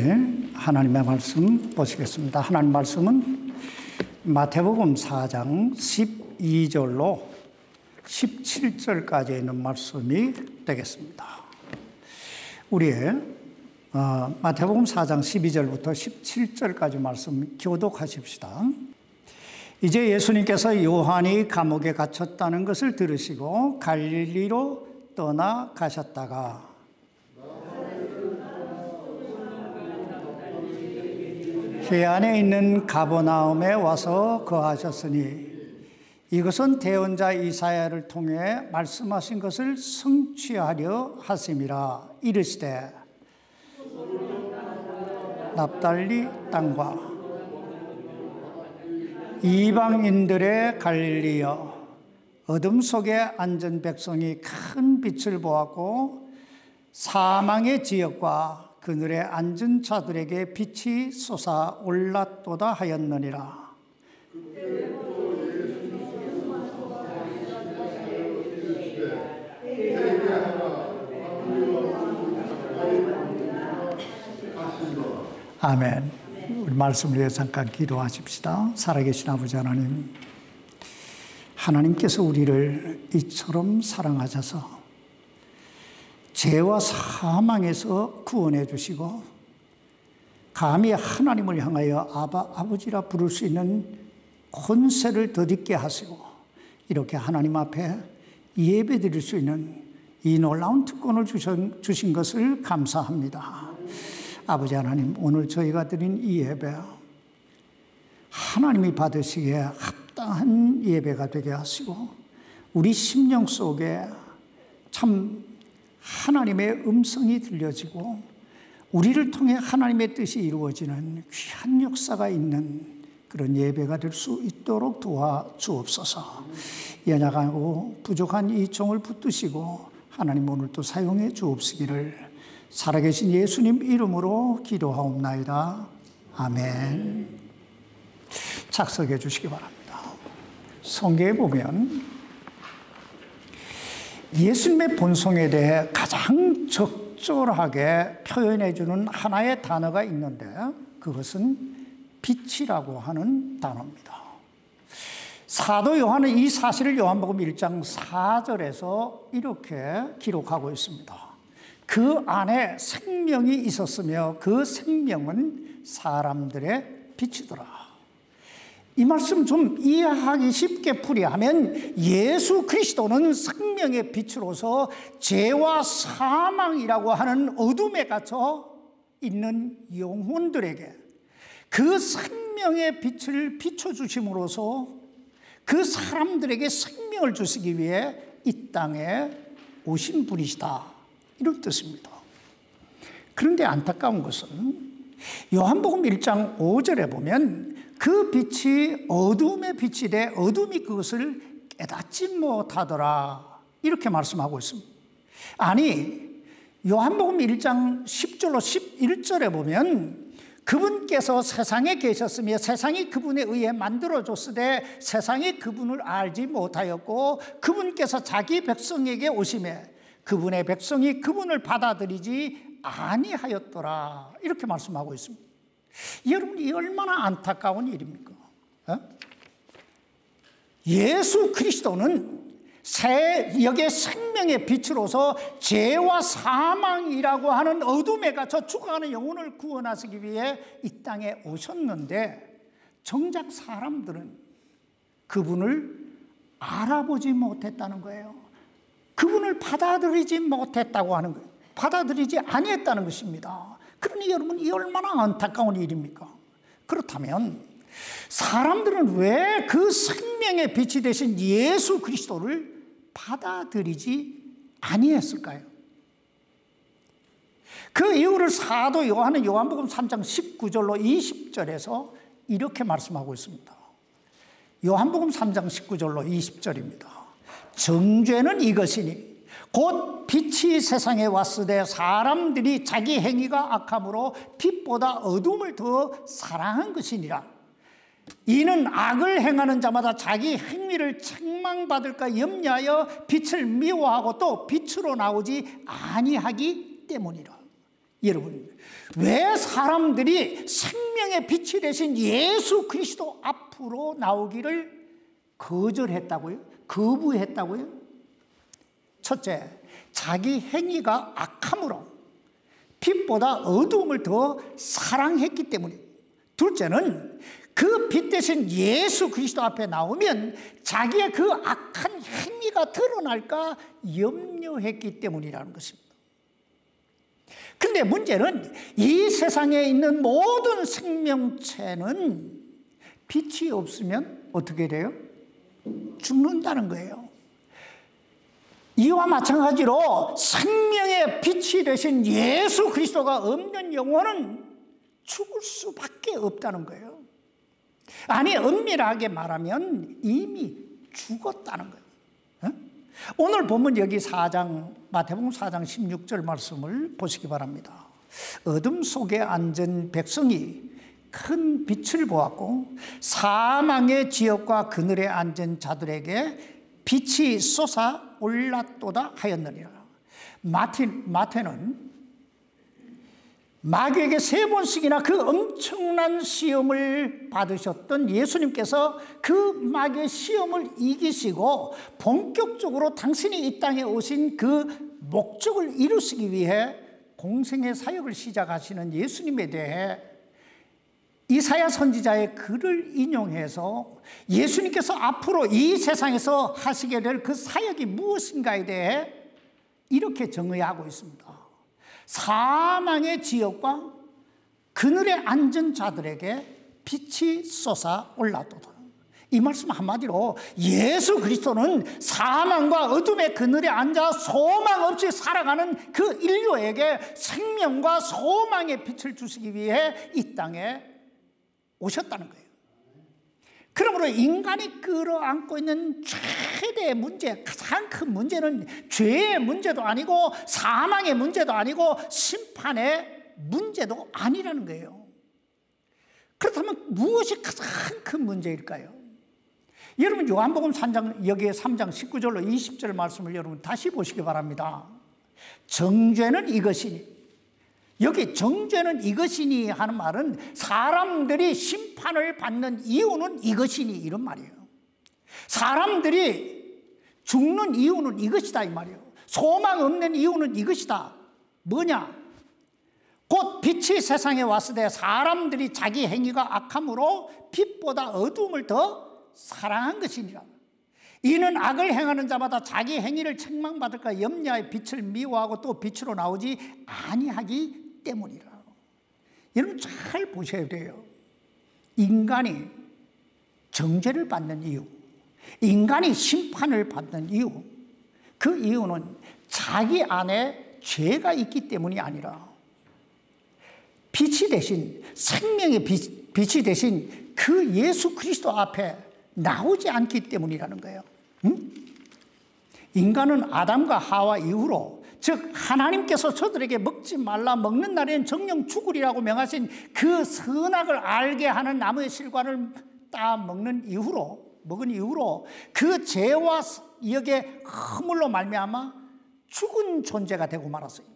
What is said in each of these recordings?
같이 하나님의 말씀 보시겠습니다. 하나님 말씀은 마태복음 4장 12절로 17절까지 있는 말씀이 되겠습니다. 우리의 마태복음 4장 12절부터 17절까지 말씀 교독하십시다. 이제 예수님께서 요한이 감옥에 갇혔다는 것을 들으시고 갈릴리로 떠나가셨다가 해안에 있는 가버나움에 와서 거하셨으니 이것은 대언자 이사야를 통해 말씀하신 것을 성취하려 하심이라. 이르시되 납달리 땅과 이방인들의 갈릴리여, 어둠 속에 앉은 백성이 큰 빛을 보았고 사망의 지역과 그늘에 앉은 자들에게 빛이 솟아올랐도다 하였느니라. 아멘. 우리 말씀을 위해 잠깐 기도하십시다. 살아계신 아버지 하나님, 하나님께서 우리를 이처럼 사랑하셔서 죄와 사망에서 구원해 주시고 감히 하나님을 향하여 아버지라 부를 수 있는 권세를 덧입게 하시고 이렇게 하나님 앞에 예배 드릴 수 있는 이 놀라운 특권을 주신 것을 감사합니다. 아버지 하나님, 오늘 저희가 드린 이 예배 하나님이 받으시기에 합당한 예배가 되게 하시고 우리 심령 속에 참 하나님의 음성이 들려지고 우리를 통해 하나님의 뜻이 이루어지는 귀한 역사가 있는 그런 예배가 될 수 있도록 도와주옵소서. 연약하고 부족한 이 종을 붙드시고 하나님 오늘 또 사용해 주옵시기를 살아계신 예수님 이름으로 기도하옵나이다. 아멘. 착석해 주시기 바랍니다. 성경에 보면 예수님의 본성에 대해 가장 적절하게 표현해 주는 하나의 단어가 있는데 그것은 빛이라고 하는 단어입니다. 사도 요한은 이 사실을 요한복음 1장 4절에서 이렇게 기록하고 있습니다. 그 안에 생명이 있었으며 그 생명은 사람들의 빛이더라. 이 말씀 좀 이해하기 쉽게 풀이하면 예수 그리스도는 생명의 빛으로서 죄와 사망이라고 하는 어둠에 갇혀 있는 영혼들에게 그 생명의 빛을 비춰주심으로써 그 사람들에게 생명을 주시기 위해 이 땅에 오신 분이시다, 이런 뜻입니다. 그런데 안타까운 것은 요한복음 1장 5절에 보면 그 빛이 어둠의 빛이 돼 어둠이 그것을 깨닫지 못하더라, 이렇게 말씀하고 있습니다. 아니, 요한복음 1장 10절로 11절에 보면 그분께서 세상에 계셨으며 세상이 그분에 의해 만들어졌으되 세상이 그분을 알지 못하였고 그분께서 자기 백성에게 오시매 그분의 백성이 그분을 받아들이지 아니하였더라, 이렇게 말씀하고 있습니다. 여러분, 이 얼마나 안타까운 일입니까? 예수 그리스도는 여기에 생명의 빛으로서 죄와 사망이라고 하는 어둠에 갇혀 죽어가는 영혼을 구원하시기 위해 이 땅에 오셨는데 정작 사람들은 그분을 알아보지 못했다는 거예요. 그분을 받아들이지 못했다고 하는 거예요. 받아들이지 아니했다는 것입니다. 그러니 여러분, 이 얼마나 안타까운 일입니까? 그렇다면 사람들은 왜 그 생명의 빛이 되신 예수 그리스도를 받아들이지 아니했을까요? 그 이유를 사도 요한은 요한복음 3장 19절로 20절에서 이렇게 말씀하고 있습니다. 요한복음 3장 19절로 20절입니다. 정죄는 이것이니 곧 빛이 세상에 왔으되 사람들이 자기 행위가 악함으로 빛보다 어둠을 더 사랑한 것이니라. 이는 악을 행하는 자마다 자기 행위를 책망받을까 염려하여 빛을 미워하고 또 빛으로 나오지 아니하기 때문이라. 여러분, 왜 사람들이 생명의 빛이 되신 예수 그리스도 앞으로 나오기를 거절했다고요? 거부했다고요? 첫째, 자기 행위가 악함으로 빛보다 어두움을 더 사랑했기 때문이에요. 둘째는 그 빛 대신 예수 그리스도 앞에 나오면 자기의 그 악한 행위가 드러날까 염려했기 때문이라는 것입니다. 근데 문제는 이 세상에 있는 모든 생명체는 빛이 없으면 어떻게 돼요? 죽는다는 거예요. 이와 마찬가지로 생명의 빛이 되신 예수 그리스도가 없는 영혼은 죽을 수밖에 없다는 거예요. 아니, 엄밀하게 말하면 이미 죽었다는 거예요. 오늘 보면 여기 마태복음 4장 16절 말씀을 보시기 바랍니다. 어둠 속에 앉은 백성이 큰 빛을 보았고 사망의 지역과 그늘에 앉은 자들에게 빛이 솟아 올랐도다 하였느니라. 마태는 마귀에게 3번씩이나 그 엄청난 시험을 받으셨던 예수님께서 그 마귀의 시험을 이기시고 본격적으로 당신이 이 땅에 오신 그 목적을 이루시기 위해 공생의 사역을 시작하시는 예수님에 대해 이사야 선지자의 글을 인용해서 예수님께서 앞으로 이 세상에서 하시게 될 그 사역이 무엇인가에 대해 이렇게 정의하고 있습니다. 사망의 지역과 그늘에 앉은 자들에게 빛이 솟아 올랐도다. 이 말씀 한마디로 예수 그리스도는 사망과 어둠의 그늘에 앉아 소망 없이 살아가는 그 인류에게 생명과 소망의 빛을 주시기 위해 이 땅에 오셨다는 거예요. 그러므로 인간이 끌어안고 있는 최대의 문제, 가장 큰 문제는 죄의 문제도 아니고 사망의 문제도 아니고 심판의 문제도 아니라는 거예요. 그렇다면 무엇이 가장 큰 문제일까요? 여러분 요한복음 3장, 여기에 3장 19절로 20절 말씀을 여러분 다시 보시기 바랍니다. 정죄는 이것이니, 여기 정죄는 이것이니 하는 말은 사람들이 심판을 받는 이유는 이것이니 이런 말이에요. 사람들이 죽는 이유는 이것이다 이 말이에요. 소망 없는 이유는 이것이다. 뭐냐? 곧 빛이 세상에 왔을 때 사람들이 자기 행위가 악함으로 빛보다 어두움을 더 사랑한 것이니라. 이는 악을 행하는 자마다 자기 행위를 책망받을까 염려하여 빛을 미워하고 또 빛으로 나오지 아니하기 때문이라. 여러분 잘 보셔야 돼요. 인간이 정죄를 받는 이유, 인간이 심판을 받는 이유, 그 이유는 자기 안에 죄가 있기 때문이 아니라 빛이 되신, 생명의 빛이 되신 그 예수 그리스도 앞에 나오지 않기 때문이라는 거예요. 인간은 아담과 하와 이후로, 즉 하나님께서 저들에게 먹지 말라, 먹는 날에는 정령 죽으리라고 명하신 그 선악을 알게 하는 나무의 실과를 따 먹은 이후로 그 죄와 역의 허물로 말미암아 죽은 존재가 되고 말았어요.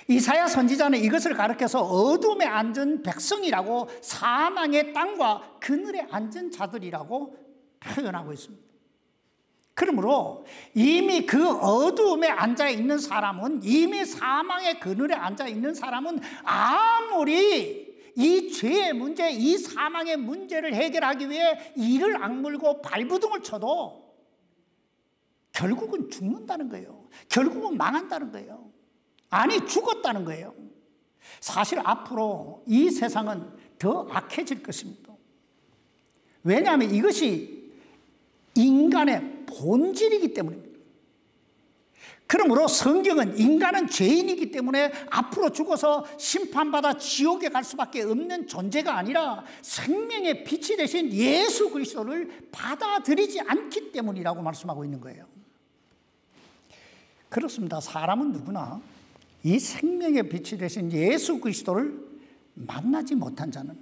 이사야 선지자는 이것을 가리켜서 어둠에 앉은 백성이라고, 사망의 땅과 그늘에 앉은 자들이라고 표현하고 있습니다. 그러므로 이미 그 어두움에 앉아 있는 사람은, 이미 사망의 그늘에 앉아 있는 사람은 아무리 이 죄의 문제, 이 사망의 문제를 해결하기 위해 이를 악물고 발부둥을 쳐도 결국은 죽는다는 거예요. 결국은 망한다는 거예요. 아니, 죽었다는 거예요. 사실 앞으로 이 세상은 더 악해질 것입니다. 왜냐하면 이것이 인간의 본질이기 때문입니다. 그러므로 성경은 인간은 죄인이기 때문에 앞으로 죽어서 심판받아 지옥에 갈 수밖에 없는 존재가 아니라 생명의 빛이 되신 예수 그리스도를 받아들이지 않기 때문이라고 말씀하고 있는 거예요. 그렇습니다. 사람은 누구나 이 생명의 빛이 되신 예수 그리스도를 만나지 못한 자는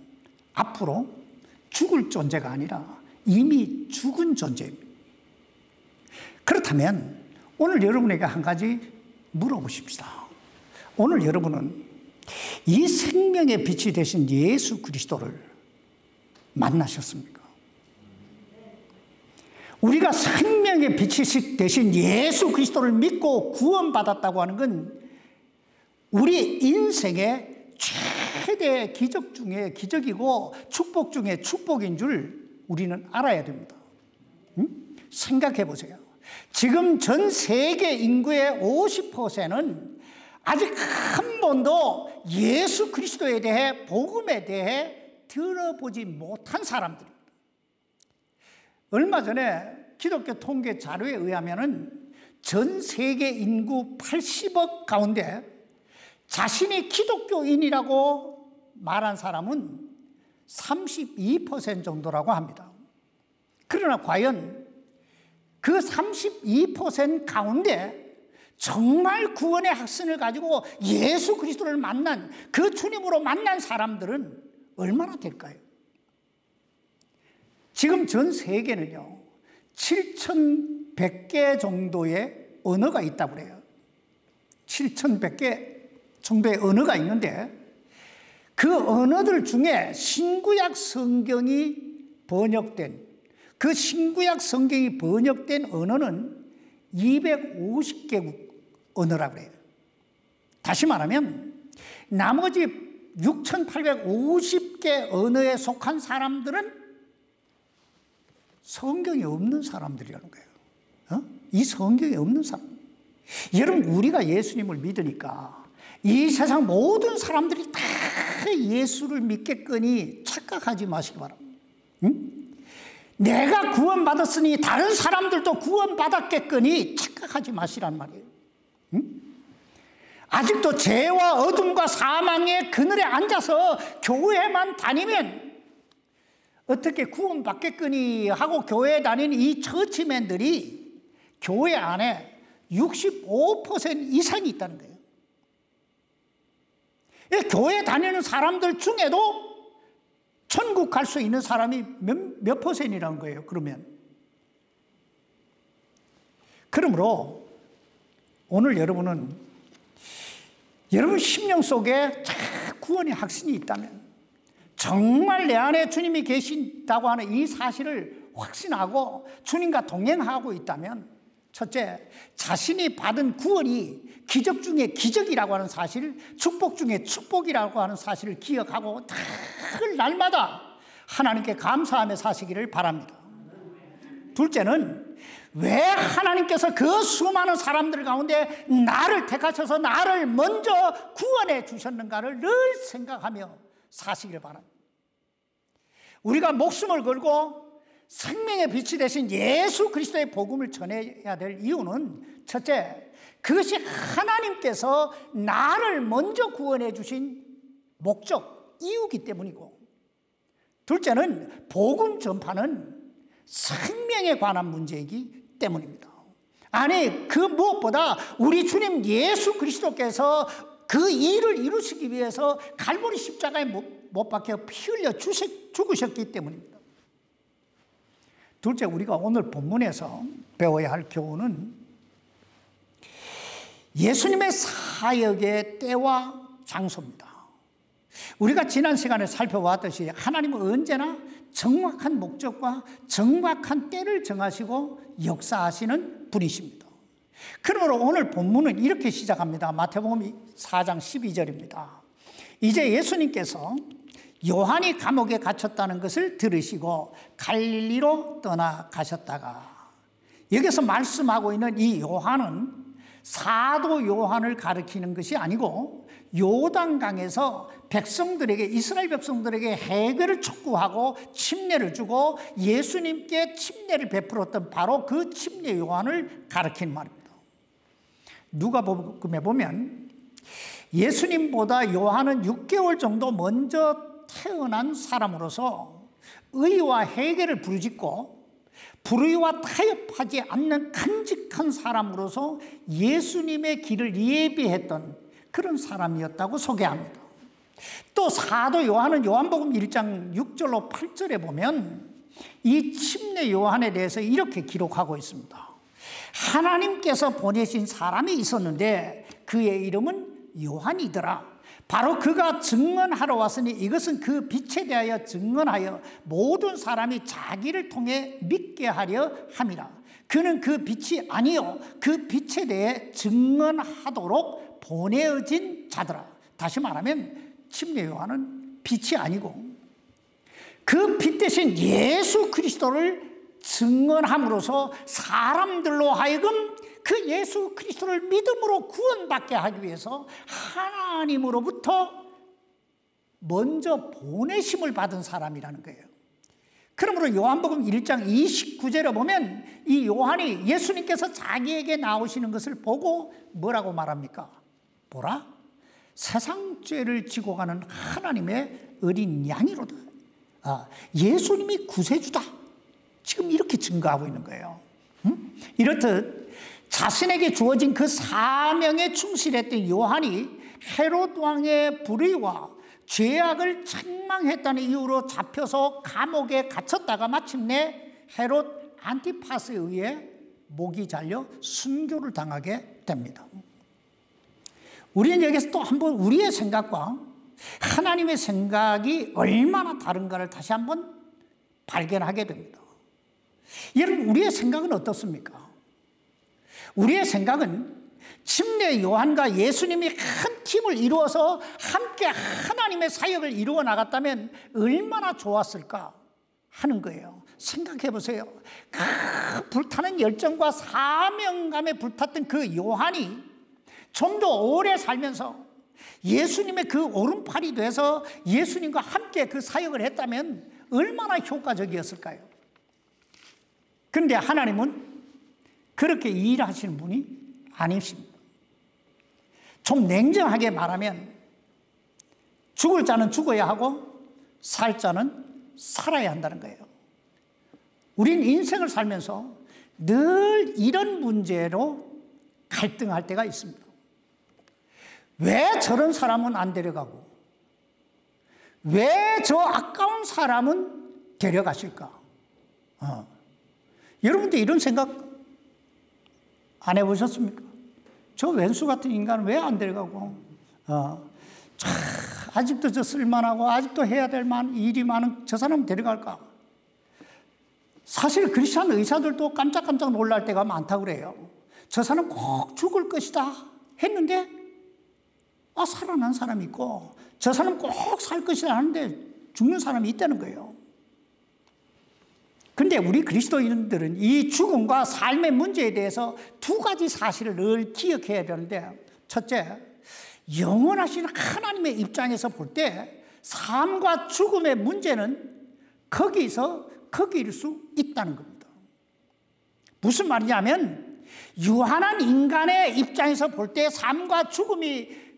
앞으로 죽을 존재가 아니라 이미 죽은 존재입니다. 그렇다면 오늘 여러분에게 한 가지 물어보십시다. 오늘 여러분은 이 생명의 빛이 되신 예수 그리스도를 만나셨습니까? 우리가 생명의 빛이 되신 예수 그리스도를 믿고 구원받았다고 하는 건 우리 인생의 최대의 기적 중에 기적이고 축복 중에 축복인 줄 우리는 알아야 됩니다. 생각해 보세요. 지금 전 세계 인구의 50%는 아직 한 번도 예수 그리스도에 대해, 복음에 대해 들어보지 못한 사람들입니다. 얼마 전에 기독교 통계 자료에 의하면 전 세계 인구 80억 가운데 자신이 기독교인이라고 말한 사람은 32% 정도라고 합니다. 그러나 과연 그 32% 가운데 정말 구원의 확신을 가지고 예수 그리스도를 만난, 그 주님으로 만난 사람들은 얼마나 될까요? 지금 전 세계는요 7,100개 정도의 언어가 있다고 그래요. 7,100개 정도의 언어가 있는데 그 언어들 중에 신구약 성경이 번역된, 그 신구약 성경이 번역된 언어는 250개국 언어라고 그래요. 다시 말하면 나머지 6,850개 언어에 속한 사람들은 성경이 없는 사람들이라는 거예요. 이 성경이 없는 사람. 여러분, 우리가 예수님을 믿으니까 이 세상 모든 사람들이 다 예수를 믿겠거니 착각하지 마시기 바랍니다. 내가 구원받았으니 다른 사람들도 구원받았겠거니 착각하지 마시란 말이에요. 아직도 죄와 어둠과 사망의 그늘에 앉아서 교회만 다니면 어떻게 구원받겠거니 하고 교회에 다니는 이 처치맨들이 교회 안에 65% 이상이 있다는 거예요. 교회 다니는 사람들 중에도 천국 갈 수 있는 사람이 몇 퍼센트라는 거예요, 그러면. 그러므로 오늘 여러분 심령 속에 구원의 확신이 있다면, 정말 내 안에 주님이 계신다고 하는 이 사실을 확신하고 주님과 동행하고 있다면, 첫째, 자신이 받은 구원이 기적 중에 기적이라고 하는 사실, 축복 중에 축복이라고 하는 사실을 기억하고 늘 날마다 하나님께 감사하며 사시기를 바랍니다. 둘째는 왜 하나님께서 그 수많은 사람들 가운데 나를 택하셔서 나를 먼저 구원해 주셨는가를 늘 생각하며 사시기를 바랍니다. 우리가 목숨을 걸고 생명의 빛이 되신 예수 그리스도의 복음을 전해야 될 이유는, 첫째, 그것이 하나님께서 나를 먼저 구원해 주신 목적, 이유이기 때문이고, 둘째는 복음 전파는 생명에 관한 문제이기 때문입니다. 아니, 그 무엇보다 우리 주님 예수 그리스도께서 그 일을 이루시기 위해서 갈보리 십자가에 못 박혀 피 흘려 죽으셨기 때문입니다. 둘째, 우리가 오늘 본문에서 배워야 할 교훈은 예수님의 사역의 때와 장소입니다. 우리가 지난 시간에 살펴봤듯이 하나님은 언제나 정확한 목적과 정확한 때를 정하시고 역사하시는 분이십니다. 그러므로 오늘 본문은 이렇게 시작합니다. 마태복음 4장 12절입니다. 이제 예수님께서 요한이 감옥에 갇혔다는 것을 들으시고 갈릴리로 떠나가셨다가, 여기서 말씀하고 있는 이 요한은 사도 요한을 가리키는 것이 아니고 요단강에서 백성들에게, 이스라엘 백성들에게 해결을 촉구하고 침례를 주고 예수님께 침례를 베풀었던 바로 그 침례 요한을 가리키는 말입니다. 누가복음에 보면 예수님보다 요한은 6개월 정도 먼저 태어난 사람으로서 의와 회개를 부르짖고 불의와 타협하지 않는 간직한 사람으로서 예수님의 길을 예비했던 그런 사람이었다고 소개합니다. 또 사도 요한은 요한복음 1장 6절로 8절에 보면 이 침례 요한에 대해서 이렇게 기록하고 있습니다. 하나님께서 보내신 사람이 있었는데 그의 이름은 요한이더라. 바로 그가 증언하러 왔으니 이것은 그 빛에 대하여 증언하여 모든 사람이 자기를 통해 믿게 하려 함이라. 그는 그 빛이 아니요 그 빛에 대해 증언하도록 보내어진 자더라. 다시 말하면 침례 요한은 빛이 아니고 그 빛 대신 예수 그리스도를 증언함으로써 사람들로 하여금 그 예수 그리스도를 믿음으로 구원받게 하기 위해서 하나님으로부터 먼저 보내심을 받은 사람이라는 거예요. 그러므로 요한복음 1장 29절에 보면 이 요한이 예수님께서 자기에게 나오시는 것을 보고 뭐라고 말합니까? 보라, 세상 죄를 지고 가는 하나님의 어린 양이로다. 예수님이 구세주다. 지금 이렇게 증거하고 있는 거예요. 이렇듯 자신에게 주어진 그 사명에 충실했던 요한이 헤롯 왕의 불의와 죄악을 책망했다는 이유로 잡혀서 감옥에 갇혔다가 마침내 헤롯 안티파스에 의해 목이 잘려 순교를 당하게 됩니다. 우리는 여기서 또 한번 우리의 생각과 하나님의 생각이 얼마나 다른가를 다시 한번 발견하게 됩니다. 여러분, 우리의 생각은 어떻습니까? 우리의 생각은 침례 요한과 예수님이 한 팀을 이루어서 함께 하나님의 사역을 이루어 나갔다면 얼마나 좋았을까 하는 거예요. 생각해 보세요. 그 불타는 열정과 사명감에 불탔던 그 요한이 좀 더 오래 살면서 예수님의 그 오른팔이 돼서 예수님과 함께 그 사역을 했다면 얼마나 효과적이었을까요? 그런데 하나님은 그렇게 일하시는 분이 아니십니다. 좀 냉정하게 말하면 죽을 자는 죽어야 하고 살 자는 살아야 한다는 거예요. 우린 인생을 살면서 늘 이런 문제로 갈등할 때가 있습니다. 왜 저런 사람은 안 데려가고 왜 저 아까운 사람은 데려가실까? 여러분들 이런 생각 안 해보셨습니까? 저 왼수 같은 인간은 왜 안 데려가고 아직도 저 쓸만하고 아직도 해야 될 일이 많은 저 사람 데려갈까? 사실 크리스찬 의사들도 깜짝깜짝 놀랄 때가 많다고 그래요. 저 사람 꼭 죽을 것이다 했는데 살아난 사람이 있고 저 사람 꼭 살 것이다 하는데 죽는 사람이 있다는 거예요. 그런데 우리 그리스도인들은 이 죽음과 삶의 문제에 대해서 두 가지 사실을 늘 기억해야 되는데, 첫째, 영원하신 하나님의 입장에서 볼 때 삶과 죽음의 문제는 거기서 거기일 수 있다는 겁니다. 무슨 말이냐면 유한한 인간의 입장에서 볼 때 삶과 죽음이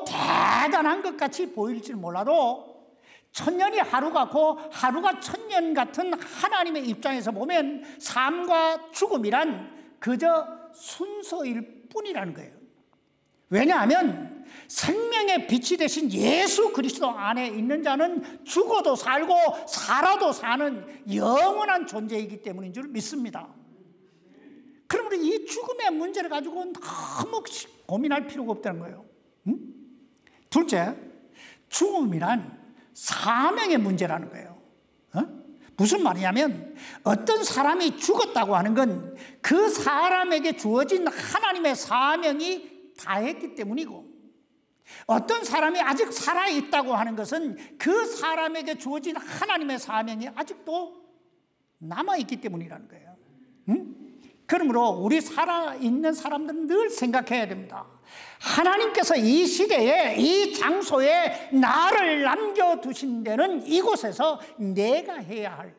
대단한 것 같이 보일지 몰라도 천년이 하루 같고 하루가 천년 같은 하나님의 입장에서 보면 삶과 죽음이란 그저 순서일 뿐이라는 거예요. 왜냐하면 생명의 빛이 되신 예수 그리스도 안에 있는 자는 죽어도 살고 살아도 사는 영원한 존재이기 때문인 줄 믿습니다. 그러므로 이 죽음의 문제를 가지고 너무 고민할 필요가 없다는 거예요. 둘째, 죽음이란 사명의 문제라는 거예요. 무슨 말이냐면 어떤 사람이 죽었다고 하는 건 그 사람에게 주어진 하나님의 사명이 다했기 때문이고, 어떤 사람이 아직 살아있다고 하는 것은 그 사람에게 주어진 하나님의 사명이 아직도 남아있기 때문이라는 거예요. 그러므로 우리 살아있는 사람들은 늘 생각해야 됩니다. 하나님께서 이 시대에 이 장소에 나를 남겨두신 데는 이곳에서 내가 해야 할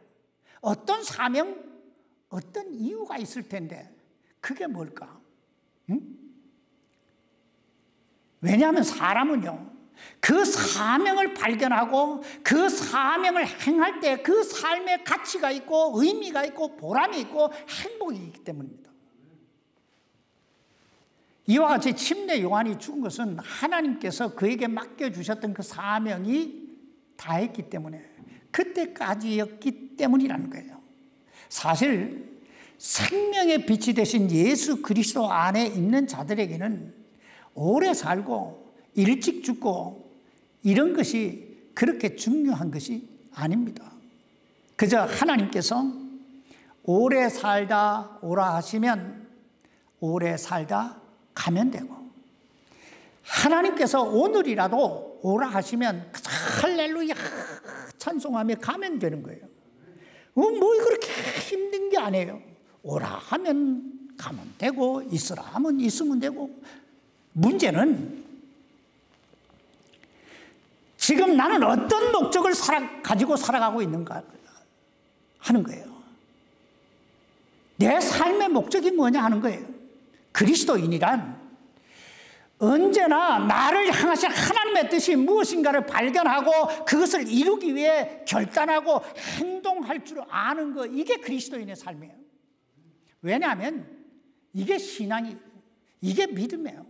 어떤 사명, 어떤 이유가 있을 텐데 그게 뭘까? 왜냐하면 사람은요, 그 사명을 발견하고 그 사명을 행할 때 그 삶의 가치가 있고 의미가 있고 보람이 있고 행복이 있기 때문입니다. 이와 같이 침례 요한이 죽은 것은 하나님께서 그에게 맡겨주셨던 그 사명이 다했기 때문에, 그때까지였기 때문이라는 거예요. 사실 생명의 빛이 되신 예수 그리스도 안에 있는 자들에게는 오래 살고 일찍 죽고 이런 것이 그렇게 중요한 것이 아닙니다. 그저 하나님께서 오래 살다 오라 하시면 오래 살다 가면 되고, 하나님께서 오늘이라도 오라 하시면 할렐루야 찬송하며 가면 되는 거예요. 뭐 그렇게 힘든 게 아니에요. 오라 하면 가면 되고 있으라 하면 있으면 되고, 문제는 지금 나는 어떤 목적을 가지고 살아가고 있는가 하는 거예요. 내 삶의 목적이 뭐냐 하는 거예요. 그리스도인이란 언제나 나를 향하신 하나님의 뜻이 무엇인가를 발견하고 그것을 이루기 위해 결단하고 행동할 줄 아는 거, 이게 그리스도인의 삶이에요. 왜냐하면 이게 신앙이, 이게 믿음이에요.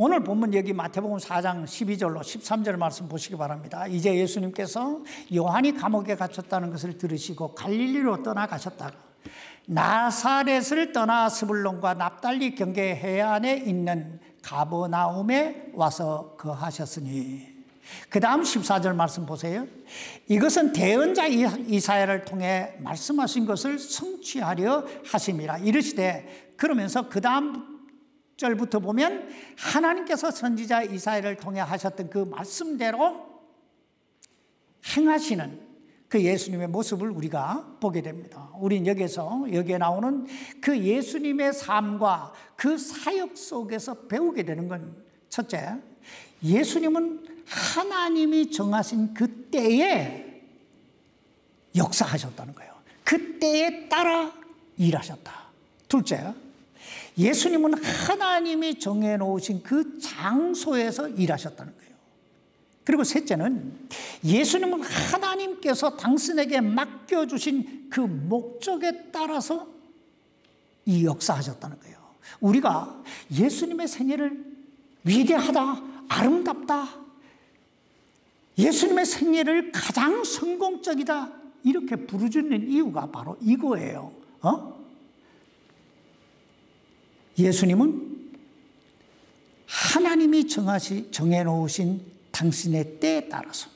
오늘 본문 여기 마태복음 4장 12절로 13절 말씀 보시기 바랍니다. 이제 예수님께서 요한이 감옥에 갇혔다는 것을 들으시고 갈릴리로 떠나가셨다가 나사렛을 떠나 스불론과 납달리 경계 해안에 있는 가버나움에 와서 거하셨으니, 그 다음 14절 말씀 보세요. 이것은 대언자 이사야를 통해 말씀하신 것을 성취하려 하심이라. 이르시되, 그러면서 그 다음 절부터 보면 하나님께서 선지자 이사야를 통해 하셨던 그 말씀대로 행하시는 그 예수님의 모습을 우리가 보게 됩니다. 우린 여기에 나오는 그 예수님의 삶과 그 사역 속에서 배우게 되는 건, 첫째, 예수님은 하나님이 정하신 그 때에 역사하셨다는 거예요. 그 때에 따라 일하셨다. 둘째, 예수님은 하나님이 정해놓으신 그 장소에서 일하셨다는 거예요. 그리고 셋째는 예수님은 하나님께서 당신에게 맡겨주신 그 목적에 따라서 이 역사하셨다는 거예요. 우리가 예수님의 생애를 위대하다, 아름답다, 예수님의 생애를 가장 성공적이다 이렇게 부르짖는 이유가 바로 이거예요. 예수님은 하나님이 정해놓으신 당신의 때에 따라서,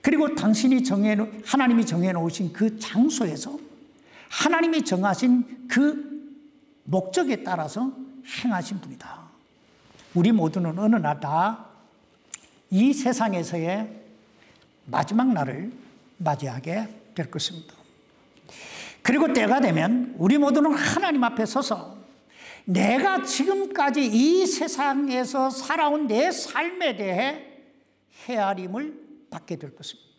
그리고 하나님이 정해놓으신 그 장소에서 하나님이 정하신 그 목적에 따라서 행하신 분이다. 우리 모두는 어느 날 다 이 세상에서의 마지막 날을 맞이하게 될 것입니다. 그리고 때가 되면 우리 모두는 하나님 앞에 서서 내가 지금까지 이 세상에서 살아온 내 삶에 대해 헤아림을 받게 될 것입니다.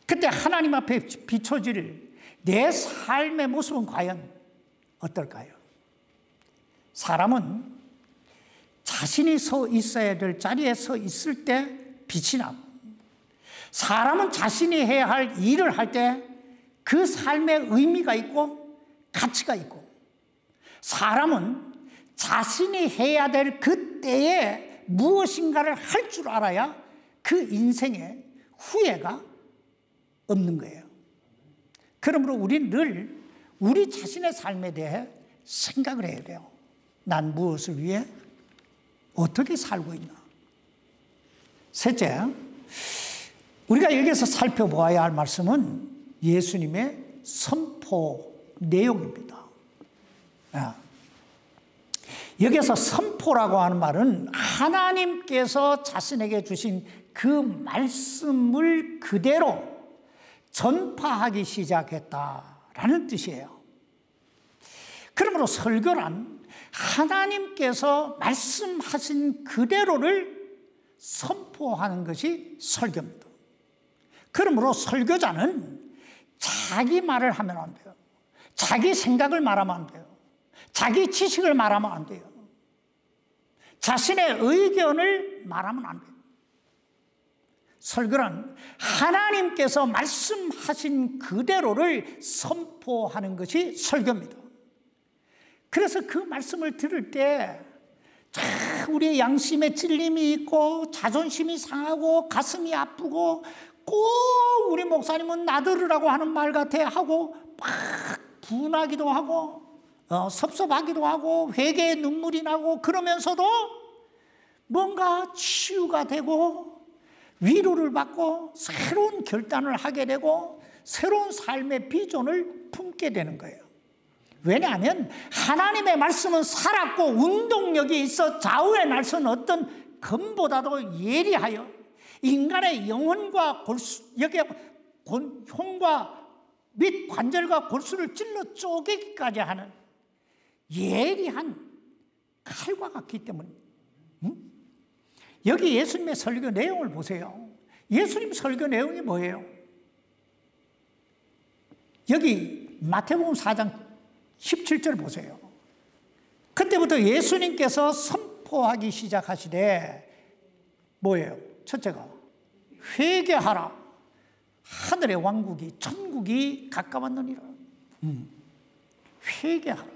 그때 하나님 앞에 비춰질 내 삶의 모습은 과연 어떨까요? 사람은 자신이 서 있어야 될 자리에 서 있을 때 빛이 나고, 사람은 자신이 해야 할 일을 할 때 그 삶에 의미가 있고 가치가 있고, 사람은 자신이 해야 될 그때에 무엇인가를 할 줄 알아야 그 인생에 후회가 없는 거예요. 그러므로 우리는 늘 우리 자신의 삶에 대해 생각을 해야 돼요. 난 무엇을 위해 어떻게 살고 있나. 셋째, 우리가 여기서 살펴보아야 할 말씀은 예수님의 선포 내용입니다. 여기서 선포라고 하는 말은 하나님께서 자신에게 주신 그 말씀을 그대로 전파하기 시작했다라는 뜻이에요. 그러므로 설교란 하나님께서 말씀하신 그대로를 선포하는 것이 설교입니다. 그러므로 설교자는 자기 말을 하면 안 돼요. 자기 생각을 말하면 안 돼요. 자기 지식을 말하면 안 돼요. 자신의 의견을 말하면 안 돼요. 설교는 하나님께서 말씀하신 그대로를 선포하는 것이 설교입니다. 그래서 그 말씀을 들을 때 우리의 양심에 찔림이 있고 자존심이 상하고 가슴이 아프고 꼭 우리 목사님은 나들으라고 하는 말 같아 하고 막 분하기도 하고 섭섭하기도 하고 회개의 눈물이 나고 그러면서도 뭔가 치유가 되고 위로를 받고 새로운 결단을 하게 되고 새로운 삶의 비전을 품게 되는 거예요. 왜냐하면 하나님의 말씀은 살았고 운동력이 있어 좌우의 날선 어떤 검보다도 예리하여 인간의 영혼과 여기에 흉과 및 관절과 골수를 찔러 쪼개기까지 하는 예리한 칼과 같기 때문에 여기 예수님의 설교 내용을 보세요. 예수님 설교 내용이 뭐예요? 여기 마태복음 4장 17절 보세요. 그때부터 예수님께서 선포하기 시작하시되 뭐예요? 첫째가 회개하라. 하늘의 왕국이 천국이 가까웠느니라. 회개하라.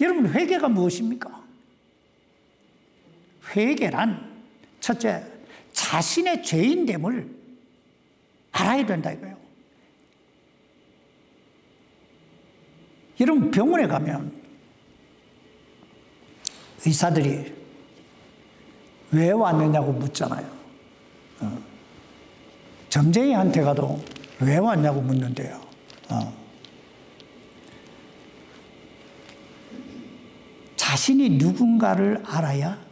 여러분 회개가 무엇입니까? 회개란 첫째 자신의 죄인됨을 알아야 된다 이거예요. 여러분 병원에 가면 의사들이 왜 왔느냐고 묻잖아요. 점쟁이한테 가도 왜 왔냐고 묻는데요. 자신이 누군가를 알아야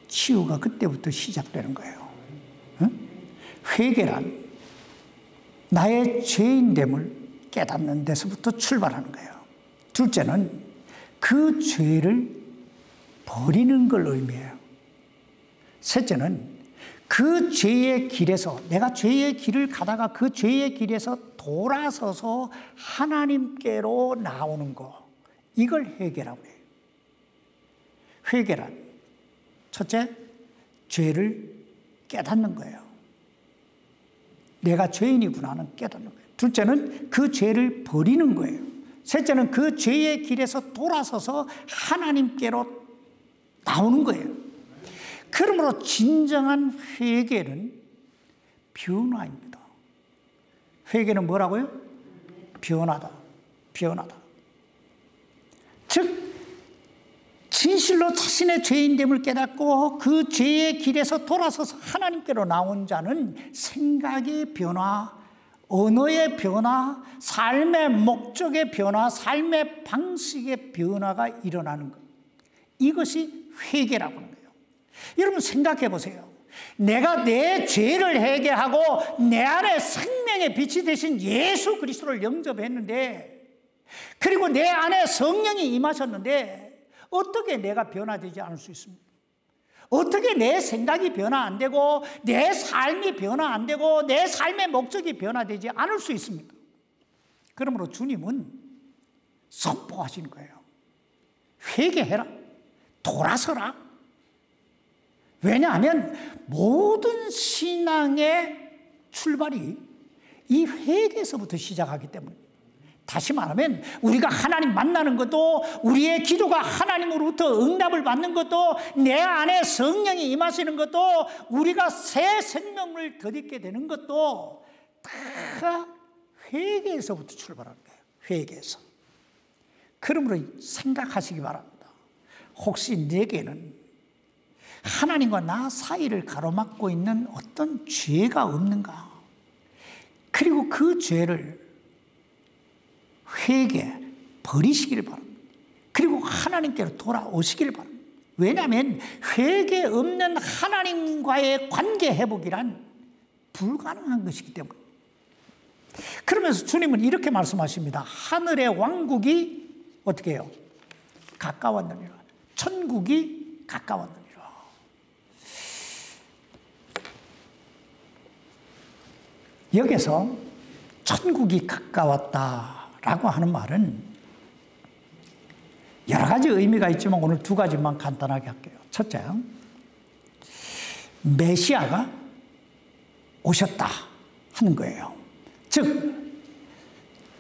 치유가 그때부터 시작되는 거예요. 회개란 나의 죄인됨을 깨닫는 데서부터 출발하는 거예요. 둘째는 그 죄를 버리는 걸 의미해요. 셋째는 그 죄의 길에서 내가 죄의 길을 가다가 그 죄의 길에서 돌아서서 하나님께로 나오는 거, 이걸 회개라고 해요. 회개란 첫째 죄를 깨닫는 거예요. 내가 죄인이구나는 깨닫는 거예요. 둘째는 그 죄를 버리는 거예요. 셋째는 그 죄의 길에서 돌아서서 하나님께로 나오는 거예요. 그러므로 진정한 회개는 변화입니다. 회개는 뭐라고요? 변화다. 변화다. 즉 진실로 자신의 죄인됨을 깨닫고 그 죄의 길에서 돌아서서 하나님께로 나온 자는 생각의 변화, 언어의 변화, 삶의 목적의 변화, 삶의 방식의 변화가 일어나는 것. 이것이 회개라고 하는 거예요. 여러분 생각해 보세요. 내가 내 죄를 회개하고 내 안에 생명의 빛이 되신 예수 그리스도를 영접했는데, 그리고 내 안에 성령이 임하셨는데 어떻게 내가 변화되지 않을 수 있습니까? 어떻게 내 생각이 변화 안 되고 내 삶이 변화 안 되고 내 삶의 목적이 변화되지 않을 수 있습니까? 그러므로 주님은 선포하시는 거예요. 회개해라. 돌아서라. 왜냐하면 모든 신앙의 출발이 이 회개에서부터 시작하기 때문에, 다시 말하면 우리가 하나님 만나는 것도, 우리의 기도가 하나님으로부터 응답을 받는 것도, 내 안에 성령이 임하시는 것도, 우리가 새 생명을 덧입게 되는 것도 다 회개에서부터 출발하는 거예요. 회개에서. 그러므로 생각하시기 바랍니다. 혹시 내게는 하나님과 나 사이를 가로막고 있는 어떤 죄가 없는가? 그리고 그 죄를 버리시기를 바랍니다. 그리고 하나님께로 돌아오시기를 바랍니다. 왜냐하면 회개 없는 하나님과의 관계 회복이란 불가능한 것이기 때문에. 그러면서 주님은 이렇게 말씀하십니다. 하늘의 왕국이 어떻게 해요? 가까웠느니라. 천국이 가까웠느니라. 여기서 천국이 가까웠다라고 하는 말은 여러 가지 의미가 있지만 오늘 두 가지만 간단하게 할게요. 첫째, 메시아가 오셨다 하는 거예요. 즉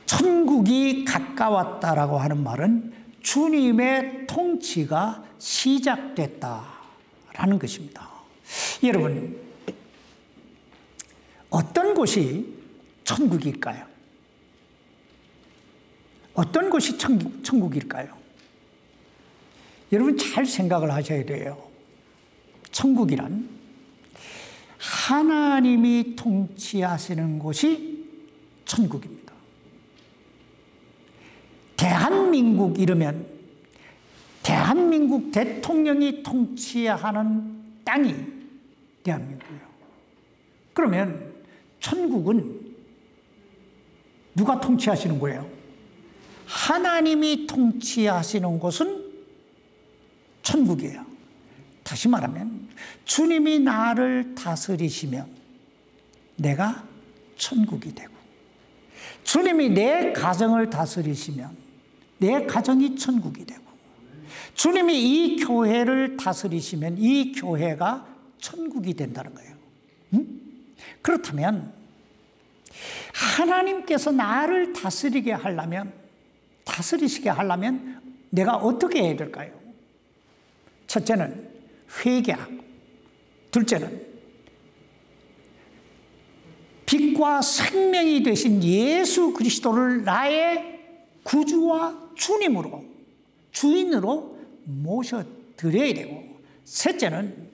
천국이 가까웠다라고 하는 말은 주님의 통치가 시작됐다라는 것입니다. 여러분, 어떤 곳이 천국일까요? 어떤 곳이 천국일까요? 여러분 잘 생각을 하셔야 돼요. 천국이란 하나님이 통치하시는 곳이 천국입니다. 대한민국 이러면 대한민국 대통령이 통치하는 땅이 대한민국이에요. 그러면 천국은 누가 통치하시는 거예요? 하나님이 통치하시는 곳은 천국이에요. 다시 말하면 주님이 나를 다스리시면 내가 천국이 되고, 주님이 내 가정을 다스리시면 내 가정이 천국이 되고, 주님이 이 교회를 다스리시면 이 교회가 천국이 된다는 거예요. 그렇다면 하나님께서 나를 다스리시게 하려면 내가 어떻게 해야 될까요? 첫째는 회개하고, 둘째는 빛과 생명이 되신 예수 그리스도를 나의 구주와 주님으로, 주인으로 모셔드려야 되고, 셋째는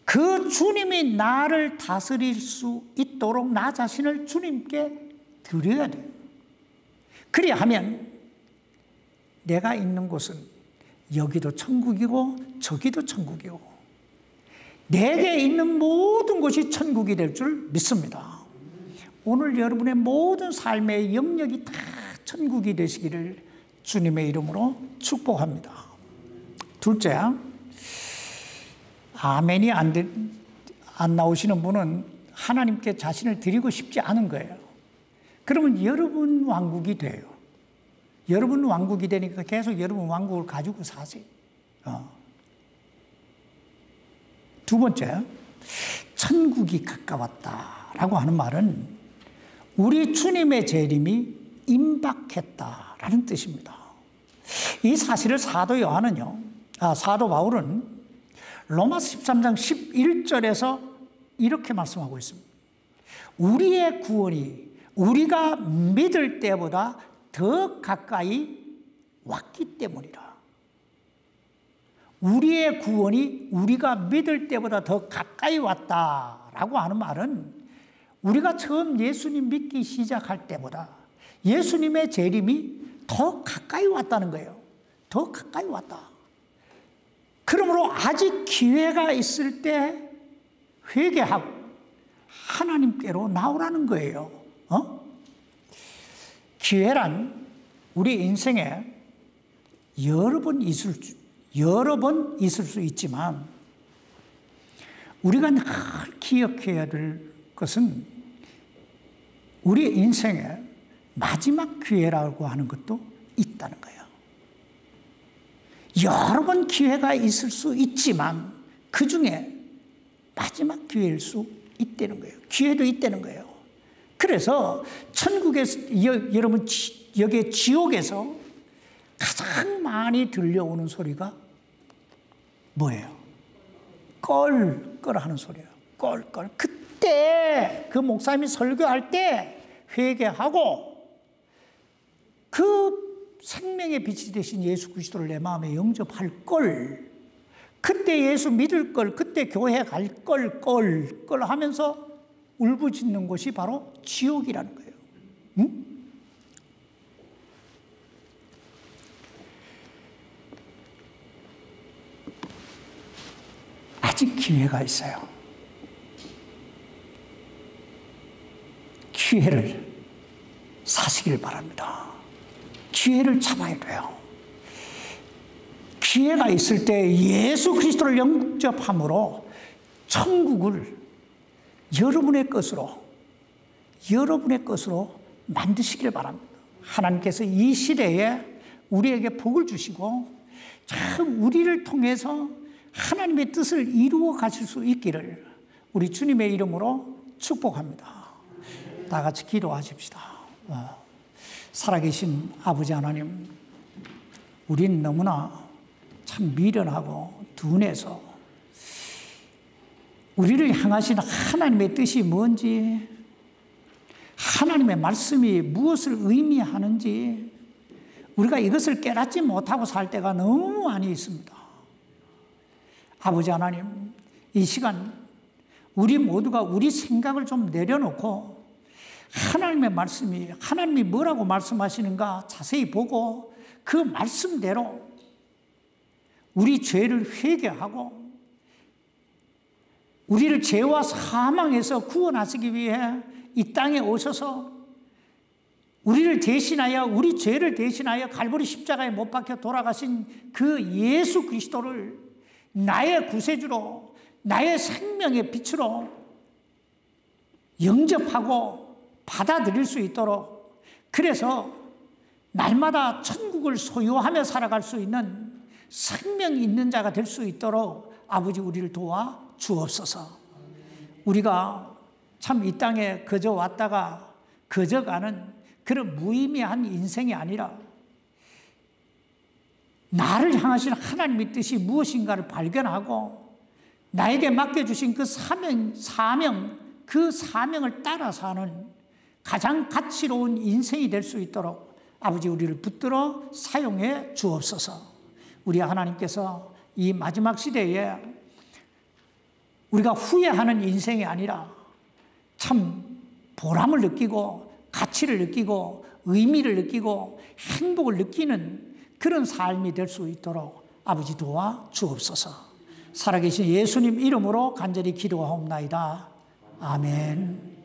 그 주님이 나를 다스릴 수 있도록 나 자신을 주님께 드려야 돼요. 그래야 하면 내가 있는 곳은 여기도 천국이고 저기도 천국이고 내게 있는 모든 것이 천국이 될 줄 믿습니다. 오늘 여러분의 모든 삶의 영역이 다 천국이 되시기를 주님의 이름으로 축복합니다. 둘째, 아멘이 안 나오시는 분은 하나님께 자신을 드리고 싶지 않은 거예요. 그러면 여러분 왕국이 돼요. 여러분 왕국이 되니까 계속 여러분 왕국을 가지고 사세요. 두 번째, 천국이 가까웠다라고 하는 말은 우리 주님의 재림이 임박했다라는 뜻입니다. 이 사실을 사도 바울은 로마서 13장 11절에서 이렇게 말씀하고 있습니다. 우리의 구원이 우리가 믿을 때보다 더 가까이 왔기 때문이라. 우리의 구원이 우리가 믿을 때보다 더 가까이 왔다라고 하는 말은 우리가 처음 예수님 믿기 시작할 때보다 예수님의 재림이 더 가까이 왔다는 거예요. 더 가까이 왔다. 그러므로 아직 기회가 있을 때 회개하고 하나님께로 나오라는 거예요. 기회란 우리 인생에 여러 번 있을 수 있지만 우리가 늘 기억해야 될 것은 우리 인생의 마지막 기회라고 하는 것도 있다는 거예요. 여러 번 기회가 있을 수 있지만 그 중에 마지막 기회일 수 있다는 거예요. 기회도 있다는 거예요. 그래서 천국에서, 여러분 여기 지옥에서 가장 많이 들려오는 소리가 뭐예요? 껄껄 하는 소리예요. 껄껄. 그때 그 목사님이 설교할 때 회개하고 그 생명의 빛이 되신 예수 그리스도를 내 마음에 영접할 걸, 그때 예수 믿을 걸, 그때 교회 갈 걸, 걸 하면서 울부짖는 곳이 바로 지옥이라는 거예요. 응? 아직 기회가 있어요. 기회를 사시길 바랍니다. 기회를 잡아야 돼요. 기회가 있을 때 예수 그리스도를 영접함으로 천국을 여러분의 것으로 만드시길 바랍니다. 하나님께서 이 시대에 우리에게 복을 주시고 참 우리를 통해서 하나님의 뜻을 이루어 가실 수 있기를 우리 주님의 이름으로 축복합니다. 다 같이 기도하십시다. 살아계신 아버지 하나님, 우린 너무나 참 미련하고 둔해서 우리를 향하신 하나님의 뜻이 뭔지, 하나님의 말씀이 무엇을 의미하는지 우리가 이것을 깨닫지 못하고 살 때가 너무 많이 있습니다. 아버지 하나님, 이 시간 우리 모두가 우리 생각을 좀 내려놓고 하나님의 말씀이, 하나님이 뭐라고 말씀하시는가 자세히 보고 그 말씀대로 우리 죄를 회개하고 우리를 죄와 사망에서 구원하시기 위해 이 땅에 오셔서 우리를 대신하여, 우리 죄를 대신하여 갈보리 십자가에 못 박혀 돌아가신 그 예수 그리스도를 나의 구세주로, 나의 생명의 빛으로 영접하고 받아들일 수 있도록, 그래서 날마다 천국을 소유하며 살아갈 수 있는 생명이 있는 자가 될 수 있도록 아버지 우리를 도와 주옵소서. 우리가 참 이 땅에 그저 왔다가 그저 가는 그런 무의미한 인생이 아니라 나를 향하신 하나님의 뜻이 무엇인가를 발견하고 나에게 맡겨주신 그 사명, 그 사명을 따라 사는 가장 가치로운 인생이 될 수 있도록 아버지 우리를 붙들어 사용해 주옵소서. 우리 하나님께서 이 마지막 시대에 우리가 후회하는 인생이 아니라 참 보람을 느끼고 가치를 느끼고 의미를 느끼고 행복을 느끼는 그런 삶이 될 수 있도록 아버지 도와 주옵소서. 살아계신 예수님 이름으로 간절히 기도하옵나이다. 아멘.